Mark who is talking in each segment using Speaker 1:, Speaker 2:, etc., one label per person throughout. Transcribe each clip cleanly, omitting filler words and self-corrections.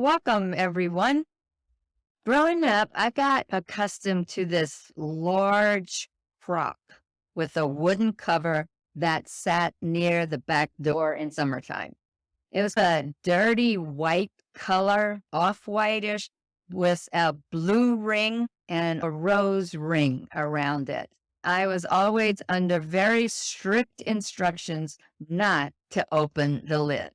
Speaker 1: Welcome, everyone. Growing up, I got accustomed to this large crock with a wooden cover that sat near the back door in summertime. It was a dirty white color, off-whitish, with a blue ring and a rose ring around it. I was always under very strict instructions not to open the lid.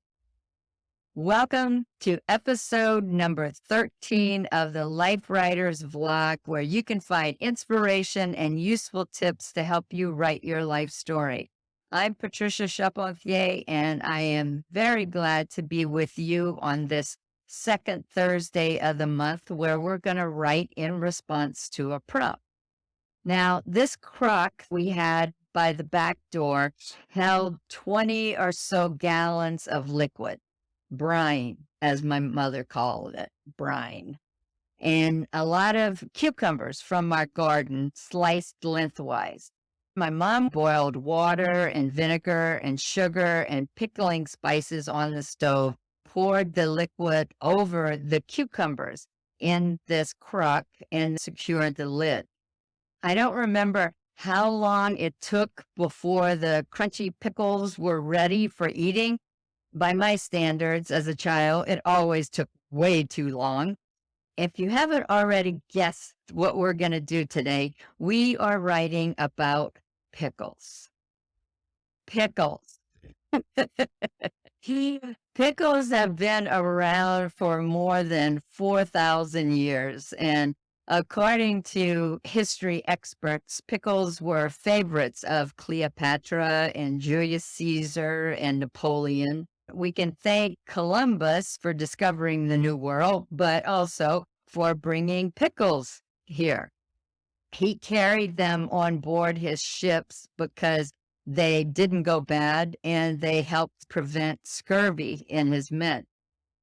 Speaker 1: Welcome to episode number 13 of the Life Writers Vlog, where you can find inspiration and useful tips to help you write your life story. I'm Patricia Chaponcier, and I am very glad to be with you on this second Thursday of the month, where we're going to write in response to a prompt. Now, this crock we had by the back door held 20 or so gallons of liquid. Brine, as my mother called it, brine, and a lot of cucumbers from our garden sliced lengthwise. My mom boiled water and vinegar and sugar and pickling spices on the stove, poured the liquid over the cucumbers in this crock, and secured the lid. I don't remember how long it took before the crunchy pickles were ready for eating. By my standards as a child, it always took way too long. If you haven't already guessed what we're going to do today, we are writing about pickles. Pickles. Pickles have been around for more than 4,000 years, and according to history experts, pickles were favorites of Cleopatra and Julius Caesar and Napoleon. We can thank Columbus for discovering the New World, but also for bringing pickles here. He carried them on board his ships because they didn't go bad and they helped prevent scurvy in his men.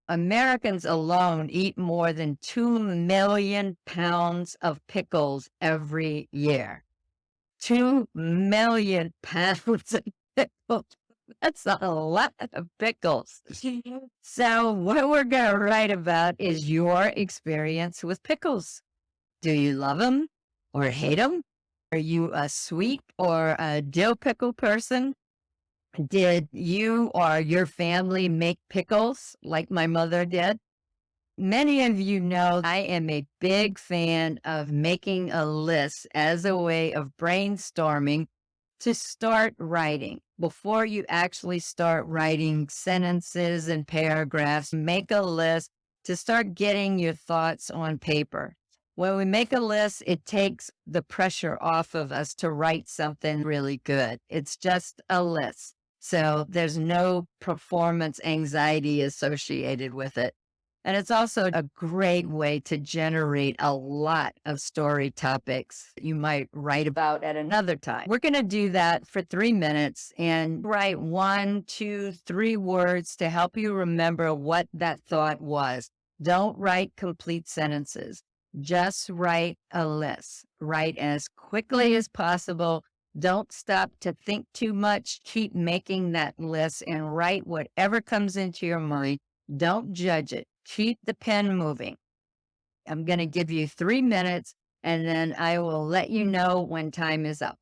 Speaker 1: Americans alone eat more than 2 million pounds of pickles every year. 2 million pounds of pickles. That's a lot of pickles. So what we're going to write about is your experience with pickles. Do you love them or hate them? Are you a sweet or a dill pickle person? Did you or your family make pickles like my mother did? Many of you know I am a big fan of making a list as a way of brainstorming to start writing. Before you actually start writing sentences and paragraphs, make a list to start getting your thoughts on paper. When we make a list, it takes the pressure off of us to write something really good. It's just a list. So there's no performance anxiety associated with it. And it's also a great way to generate a lot of story topics you might write about at another time. We're going to do that for 3 minutes and write 1, 2, 3 words to help you remember what that thought was. Don't write complete sentences. Just write a list. Write as quickly as possible. Don't stop to think too much. Keep making that list and write whatever comes into your mind. Don't judge it. Keep the pen moving. I'm going to give you 3 minutes, and then I will let you know when time is up.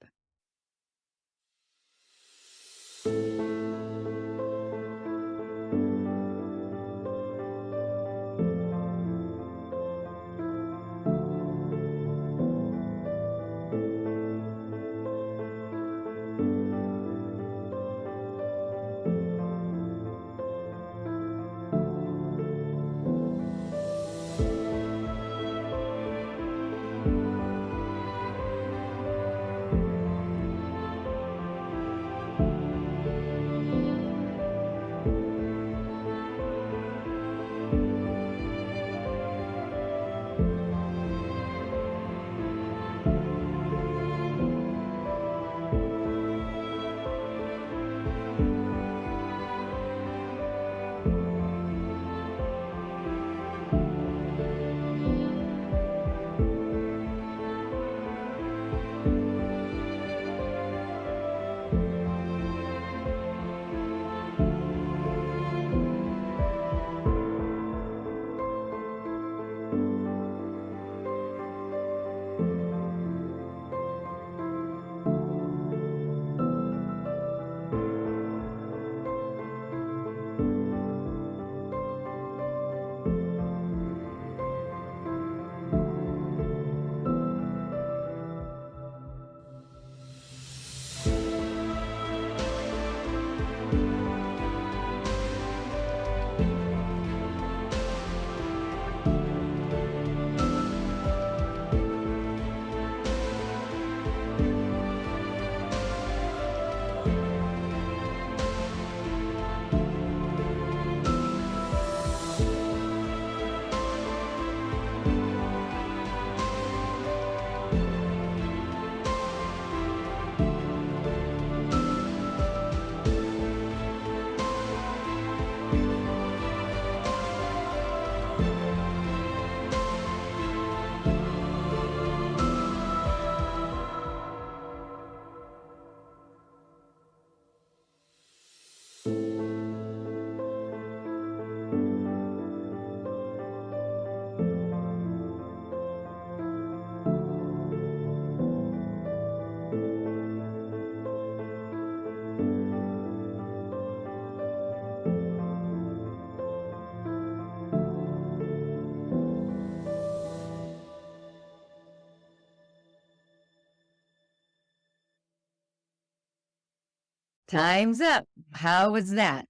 Speaker 1: Time's up. How was that?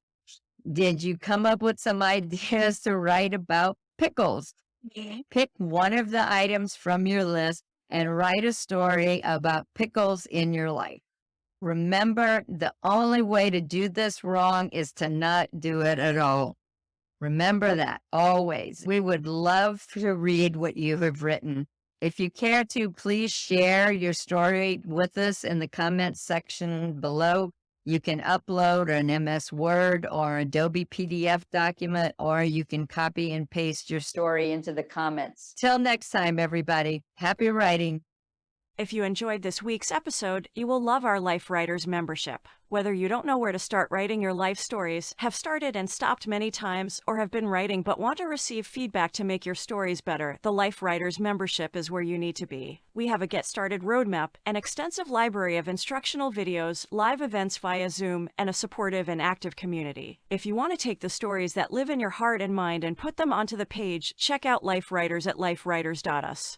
Speaker 1: Did you come up with some ideas to write about pickles? Pick one of the items from your list and write a story about pickles in your life. Remember, the only way to do this wrong is to not do it at all. Remember that always. We would love to read what you have written. If you care to, please share your story with us in the comments section below. You can upload an MS Word or Adobe PDF document, or you can copy and paste your story into the comments. Till next time, everybody, happy writing.
Speaker 2: If you enjoyed this week's episode, you will love our Life Writers membership. Whether you don't know where to start writing your life stories, have started and stopped many times, or have been writing but want to receive feedback to make your stories better, the Life Writers membership is where you need to be. We have a Get Started roadmap, an extensive library of instructional videos, live events via Zoom, and a supportive and active community. If you want to take the stories that live in your heart and mind and put them onto the page, check out Life Writers at lifewriters.us.